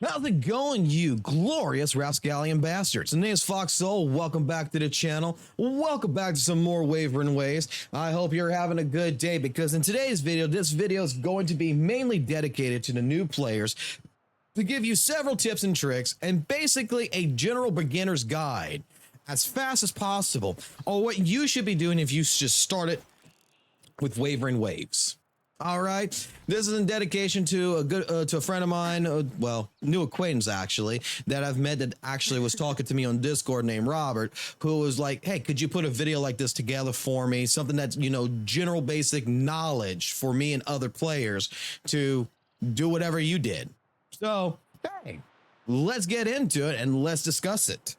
How's it going, you glorious rapscallion bastards? My name is FOXSOL. Welcome back to the channel. Welcome back to some more WutheringWaves. I hope you're having a good day, because in today's video, this video is going to be mainly dedicated to the new players to give you several tips and tricks and basically a general beginner's guide as fast as possible on what you should be doing if you just started with WutheringWaves. All right, this is in dedication to a friend of mine, well, new acquaintance actually, that I've met that actually was talking to me on Discord named Robert, who was like, hey, could you put a video like this together for me? Something that's, you know, general basic knowledge for me and other players to do whatever you did. So, hey, let's get into it and let's discuss it.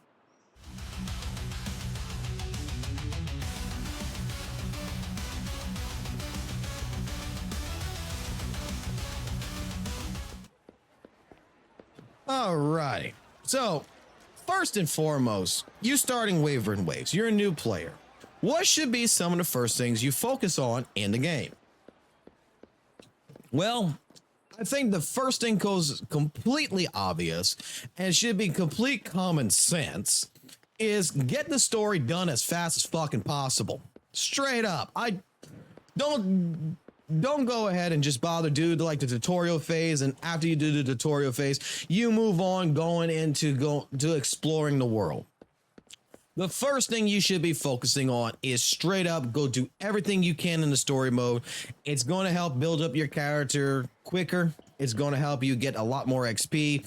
All right, so first and foremost, you starting WutheringWaves, you're a new player. What should be some of the first things you focus on in the game? Well, I think the first thing goes completely obvious and should be complete common sense is get the story done as fast as fucking possible. Straight up. I don't go ahead and just bother do like the tutorial phase, and after you do the tutorial phase, you move on going into exploring the world. The first thing you should be focusing on is straight up go do everything you can in the story mode. It's going to help build up your character quicker. It's going to help you get a lot more XP,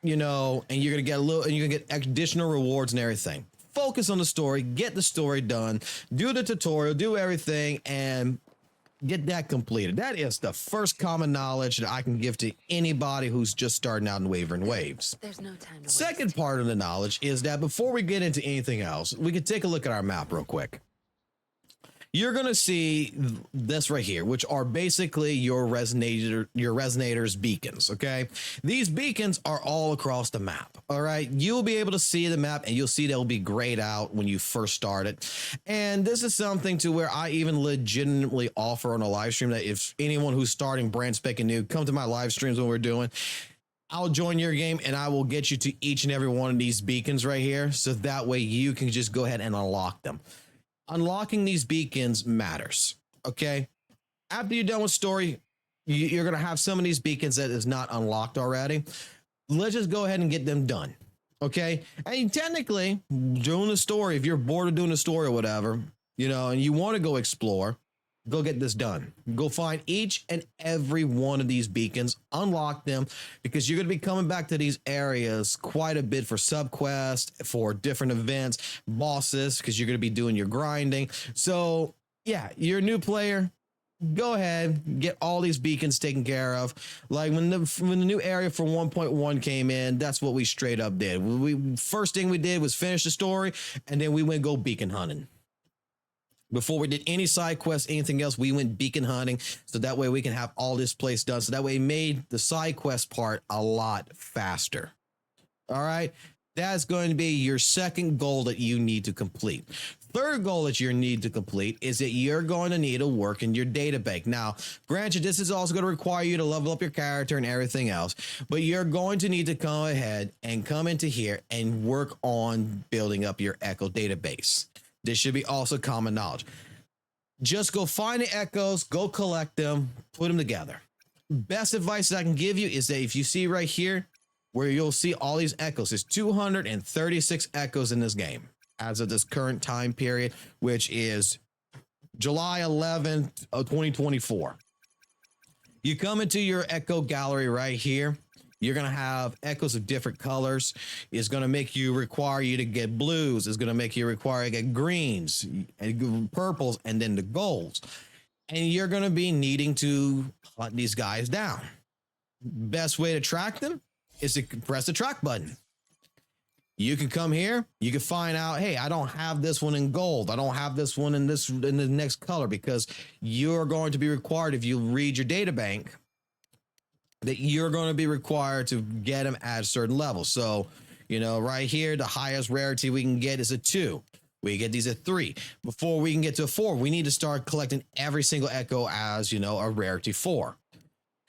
you know, and you're going to get you're going to get additional rewards and everything. Focus on the story, get the story done, do the tutorial, do everything, and get that completed. That is the first common knowledge that I can give to anybody who's just starting out in WutheringWaves. There's no time to Second waste. part of the knowledge is that before we get into anything else, we can take a look at our map real quick. You're going to see this right here, which are basically your resonator's beacons, okay? These beacons are all across the map, all right? You'll be able to see the map, and you'll see they'll be grayed out when you first start it. And this is something to where I even legitimately offer on a live stream that if anyone who's starting brand spanking new, come to my live streams when we're doing, I'll join your game and I will get you to each and every one of these beacons right here. So that way you can just go ahead and unlock them. Unlocking these beacons matters, okay? After you're done with story, you're going to have some of these beacons that is not unlocked already. Let's just go ahead and get them done, okay? And technically, doing the story, if you're bored of doing the story or whatever, you know, and you want to go explore, go get this done. Go find each and every one of these beacons, unlock them, because you're going to be coming back to these areas quite a bit for subquests, for different events, bosses, because you're going to be doing your grinding. So yeah, you're a new player. Go ahead, get all these beacons taken care of. Like when the new area for 1.1 came in, that's what we straight up did. First thing we did was finish the story, and then we went go beacon hunting. Before we did any side quests, anything else, we went beacon hunting. So that way we can have all this place done. So that way it made the side quest part a lot faster. All right. That's going to be your second goal that you need to complete. Third goal that you need to complete is that you're going to need to work in your data bank. Now, granted, this is also going to require you to level up your character and everything else, but you're going to need to come ahead and come into here and work on building up your Echo database. This should be also common knowledge. Just go find the echoes, go collect them, put them together. Best advice that I can give you is that if you see right here where you'll see all these echoes, there's 236 echoes in this game as of this current time period, which is July 11th of 2024. You come into your echo gallery right here. You're going to have echoes of different colors. It's going to make you require you to get blues. It's going to make you require to get greens and purples and then the golds. And you're going to be needing to hunt these guys down. Best way to track them is to press the track button. You can come here. You can find out, hey, I don't have this one in gold. I don't have this one in the next color, because you're going to be required, if you read your data bank, that you're going to be required to get them at a certain level. So, you know, right here, the highest rarity we can get is a 2. We get these at 3. Before we can get to a 4, we need to start collecting every single echo as, you know, a rarity 4.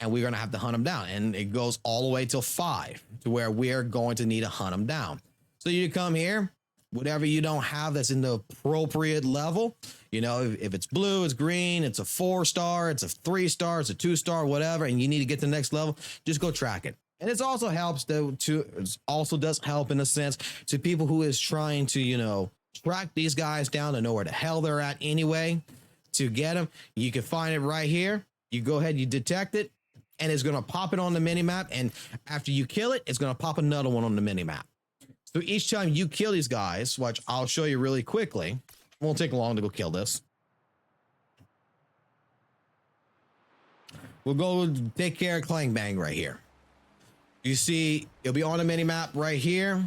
and we're going to have to hunt them down. And it goes all the way till 5 to where we're going to need to hunt them down. So you come here, whatever you don't have that's in the appropriate level, you know, if it's blue, it's green, it's a 4-star, it's a 3-star, it's a 2-star, whatever, and you need to get to the next level, just go track it. And it also helps it also does help in a sense to people who is trying to, you know, track these guys down to know where the hell they're at anyway to get them. You can find it right here. You go ahead, you detect it, and it's going to pop it on the mini map. And after you kill it, it's going to pop another one on the mini map. So each time you kill these guys, which I'll show you really quickly, it won't take long to go kill this. We'll go take care of Clang Bang right here. You see, it'll be on the mini map right here.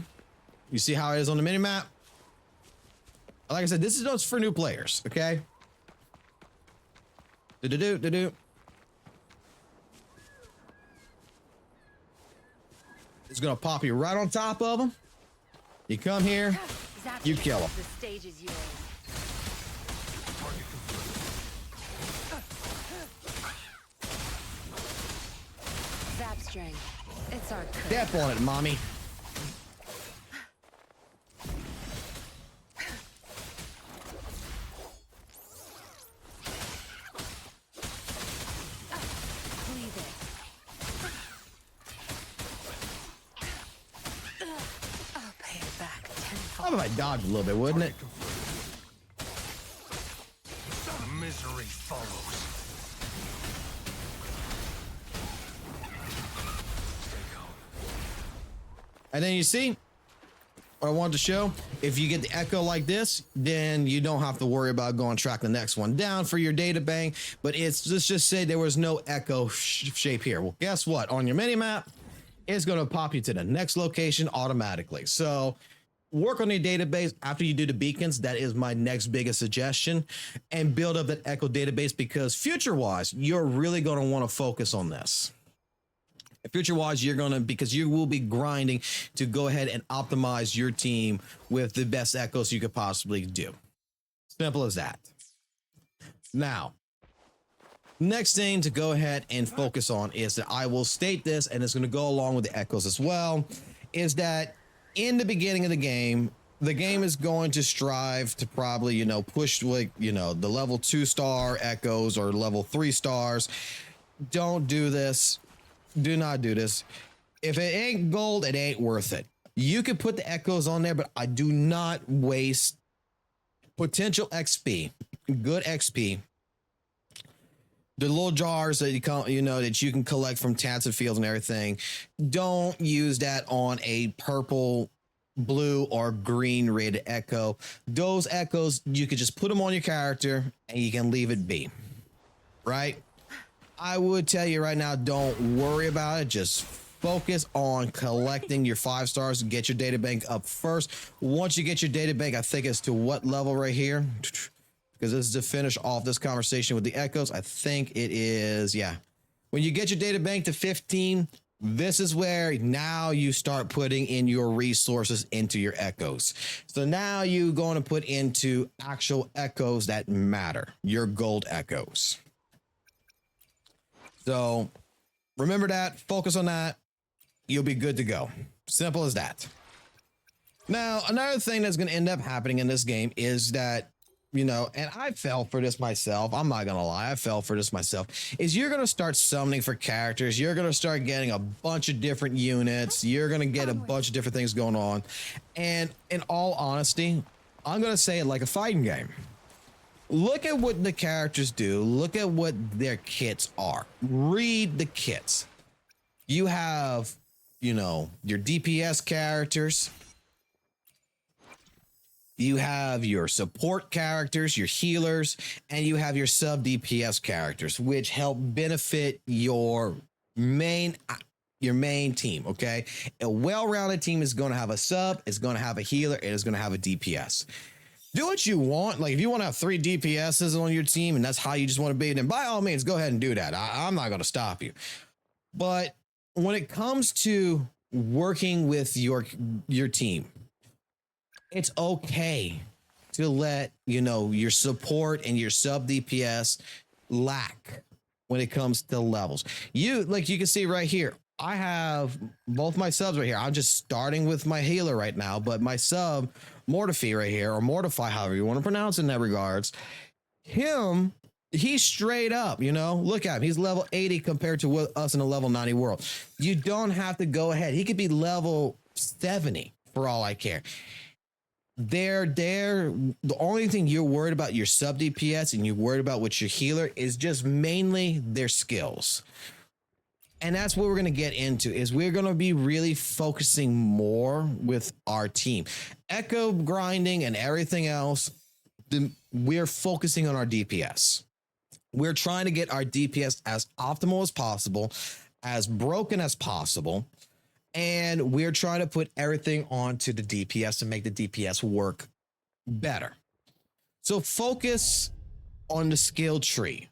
You see how it is on the mini map? Like I said, this is just for new players, okay? Do-do-do. It's gonna pop you right on top of them. You come here, you kill them. The stage is yours. Zap string. It's our curse. Step on it, mommy. Cleave it. I'll pay it back tenfold. How about I dodged a little bit, wouldn't it? Misery follows. And then you see what I wanted to show. If you get the echo like this, then you don't have to worry about going track the next one down for your data bank. But it's let's just say there was no echo shape here. Well, guess what? On your mini map, it's going to pop you to the next location automatically. So work on your database after you do the beacons. That is my next biggest suggestion, and build up that echo database, because future wise, you're really going to want to focus on this. Future wise, you're going to, because you will be grinding to go ahead and optimize your team with the best echoes you could possibly do. Simple as that. Now, next thing to go ahead and focus on is that I will state this, and it's going to go along with the echoes as well, is that in the beginning of the game is going to strive to probably, you know, push like, you know, the level 2-star echoes or level 3 stars. Don't do this. Do not do this. If it ain't gold, it ain't worth it. You can put the echoes on there, but I do not waste potential XP, good XP. The little jars that that you can collect from Tansive Fields and everything. Don't use that on a purple, blue, or green rated echo. Those echoes, you could just put them on your character and you can leave it be. Right? I would tell you right now, don't worry about it. Just focus on collecting your 5 stars and get your data bank up first. Once you get your data bank, I think it's to what level right here? Because this is to finish off this conversation with the echoes. I think it is, yeah. When you get your data bank to 15, this is where now you start putting in your resources into your echoes. So now you're going to put into actual echoes that matter, your gold echoes. So remember that, focus on that, you'll be good to go. Simple as that. Now, another thing that's going to end up happening in this game is that, you know, and I fell for this myself, I'm not going to lie, I fell for this myself, is you're going to start summoning for characters, you're going to start getting a bunch of different units, you're going to get a bunch of different things going on. And in all honesty, I'm going to say it like a fighting game. Look at what the characters do. Look at what their kits are. Read the kits. You have, you know, your DPS characters. You have your support characters, your healers, and you have your sub DPS characters, which help benefit your main team. Okay. A well-rounded team is going to have a sub, is going to have a healer, and is going to have a DPS. Do what you want. Like if you want to have 3 DPSs on your team and that's how you just want to be, then by all means, go ahead and do that. I'm not going to stop you. But when it comes to working with your team, it's okay to let, you know, your support and your sub DPS lack when it comes to levels. Like you can see right here, I have both my subs right here. I'm just starting with my healer right now, but my sub Mortify right here, or Mortify, however you want to pronounce it in that regards, he's straight up, look at him. He's level 80 compared to us in a level 90 world. You don't have to go ahead. He could be level 70 for all I care. The only thing you're worried about your sub DPS and you're worried about with your healer is just mainly their skills. And that's what we're going to get into, is we're going to be really focusing more with our team. Echo grinding and everything else, we're focusing on our DPS. We're trying to get our DPS as optimal as possible, as broken as possible. And we're trying to put everything onto the DPS to make the DPS work better. So focus on the skill tree.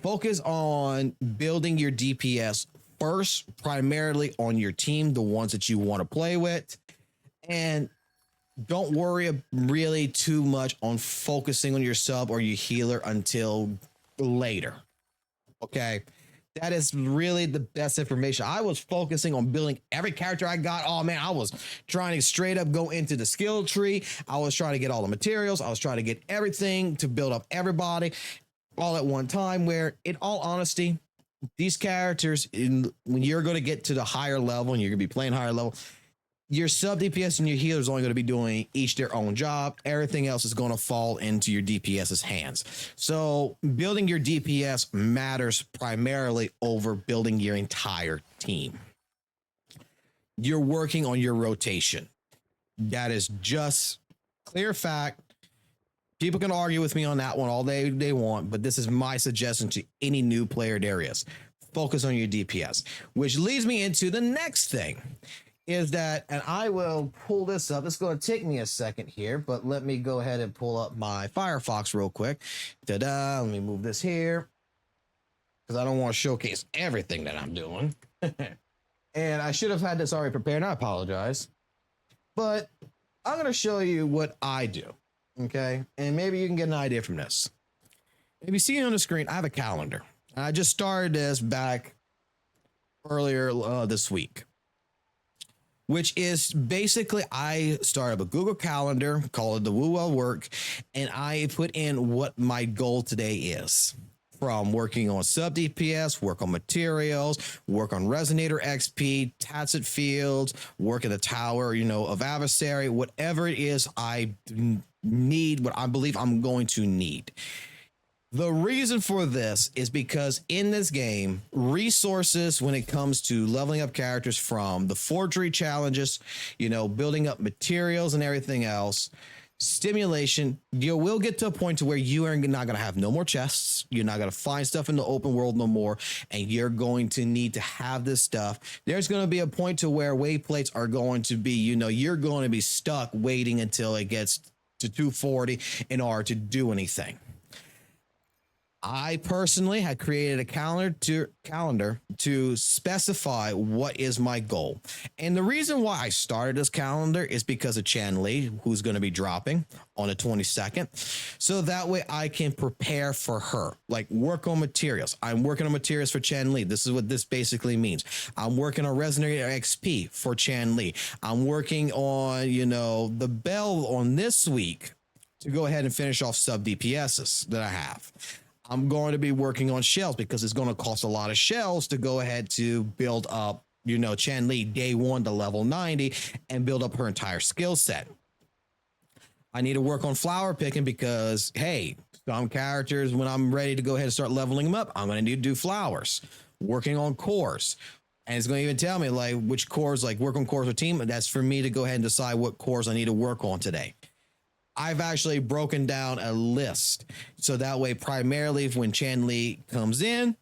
Focus on building your DPS first, primarily on your team, the ones that you want to play with. And don't worry really too much on focusing on your sub or your healer until later. Okay? That is really the best information. I was focusing on building every character I got. Oh man, I was trying to straight up go into the skill tree. I was trying to get all the materials. I was trying to get everything to build up everybody all at one time, where in all honesty, these characters, when you're going to get to the higher level and you're going to be playing higher level, your sub DPS and your healer is only going to be doing each their own job. Everything else is going to fall into your DPS's hands. So building your DPS matters primarily over building your entire team. You're working on your rotation. That is just clear fact. People can argue with me on that one all they want, but this is my suggestion to any new player areas. Focus on your DPS, which leads me into the next thing. Is that, and I will pull this up. It's going to take me a second here, but let me go ahead and pull up my Firefox real quick. Ta-da! Let me move this here because I don't want to showcase everything that I'm doing. And I should have had this already prepared. I apologize, but I'm going to show you what I do. Okay, and maybe you can get an idea from this. If you see on the screen, I have a calendar. I just started this back earlier this week, which is basically I started a Google Calendar, call it the WUWA work, and I put in what my goal today is. From working on sub DPS, work on materials, work on Resonator XP, Tacit Fields, work in the Tower, of Adversary, whatever it is I need, what I believe I'm going to need. The reason for this is because in this game, resources when it comes to leveling up characters, from the forgery challenges, building up materials and everything else, stimulation, you will get to a point to where you are not going to have no more chests. You're not going to find stuff in the open world no more, and you're going to need to have this stuff. There's going to be a point to where wayplates are going to be, you're going to be stuck waiting until it gets to 240 in order to do anything. I personally had created a calendar to specify what is my goal. And the reason why I started this calendar is because of Chan Li, who's going to be dropping on the 22nd. So that way I can prepare for her, like work on materials. I'm working on materials for Chan Li. This is what this basically means. I'm working on Resonator XP for Chan Li. I'm working on, the bell on this week to go ahead and finish off sub DPSs that I have. I'm going to be working on shells because it's going to cost a lot of shells to go ahead to build up, Chan Li day one to level 90 and build up her entire skill set. I need to work on flower picking because, hey, some characters, when I'm ready to go ahead and start leveling them up, I'm going to need to do flowers. Working on cores. And it's going to even tell me like which cores, like work on cores with team. That's for me to go ahead and decide what cores I need to work on today. I've actually broken down a list. So that way, primarily when Chan Li comes in,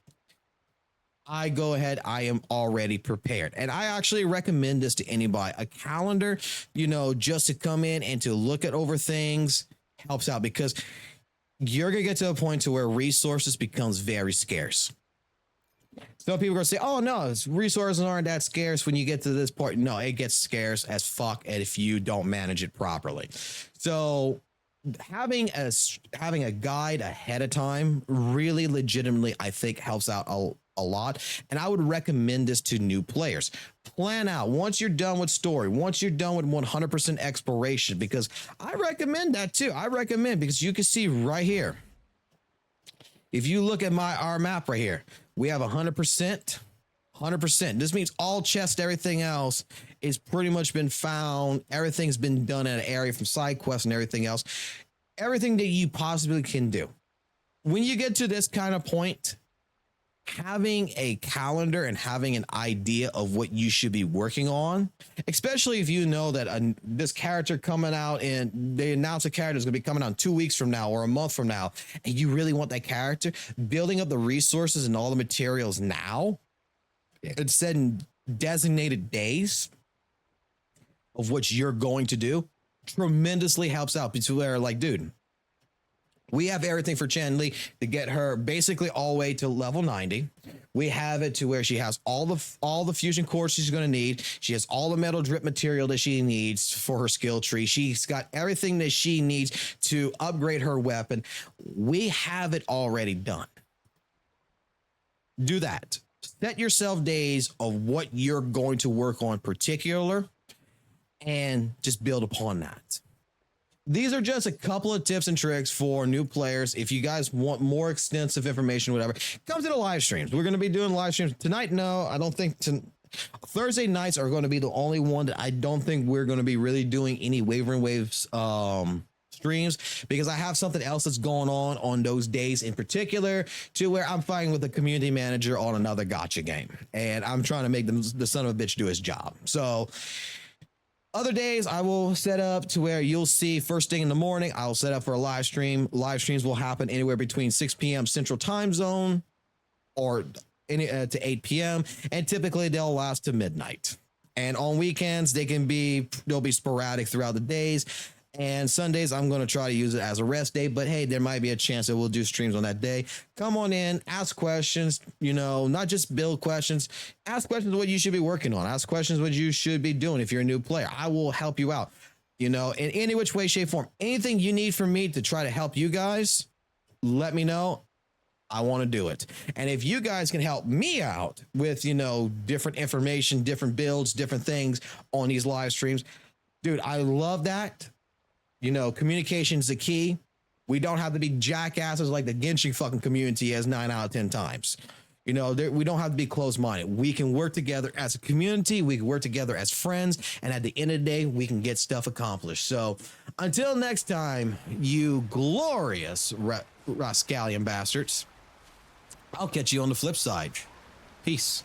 I go ahead, I am already prepared. And I actually recommend this to anybody. A calendar, just to come in and to look at over things helps out, because you're going to get to a point to where resources becomes very scarce. Some people are going to say, oh, no, resources aren't that scarce when you get to this point. No, it gets scarce as fuck if you don't manage it properly. So having a guide ahead of time really legitimately, I think, helps out a lot. And I would recommend this to new players. Plan out once you're done with story, once you're done with 100% exploration, because I recommend that too. I recommend, because you can see right here, if you look at our map right here, we have 100%. 100%. This means all chests, everything else is pretty much been found. Everything's been done in an area from side quests and everything else. Everything that you possibly can do. When you get to this kind of point, having a calendar and having an idea of what you should be working on, especially if you know that this character coming out, and they announce a character is going to be coming out 2 weeks from now or a month from now, and you really want that character, building up the resources and all the materials now, it's said in designated days of what you're going to do, tremendously helps out. To where, like, dude, we have everything for Chen Li to get her basically all the way to level 90. We have it to where she has all the fusion cores she's going to need. She has all the metal drip material that she needs for her skill tree. She's got everything that she needs to upgrade her weapon. We have it already done. Do that. Set yourself days of what you're going to work on particular, and just build upon that. These are just a couple of tips and tricks for new players. If you guys want more extensive information, whatever, come to the live streams. We're going to be doing live streams tonight. No, I don't think Thursday nights are going to be the only one that I don't think we're going to be really doing any WutheringWaves streams, because I have something else that's going on those days in particular, to where I'm fighting with a community manager on another gotcha game, and I'm trying to make the son of a bitch do his job. So other days I will set up to where you'll see first thing in the morning, I'll set up for a live stream. Live streams will happen anywhere between 6 p.m. Central Time Zone or to 8 p.m. and typically they'll last to midnight. And on weekends they'll be sporadic throughout the days. And Sundays, I'm going to try to use it as a rest day. But hey, there might be a chance that we'll do streams on that day. Come on in, ask questions, not just build questions. Ask questions what you should be working on. Ask questions what you should be doing if you're a new player. I will help you out, in any which way, shape, form. Anything you need from me to try to help you guys, let me know. I want to do it. And if you guys can help me out with, different information, different builds, different things on these live streams, dude, I love that. Communication is the key. We don't have to be jackasses like the Genshin fucking community is 9 out of 10 times. We don't have to be closed-minded. We can work together as a community. We can work together as friends. And at the end of the day, we can get stuff accomplished. So until next time, you glorious rascallion bastards, I'll catch you on the flip side. Peace.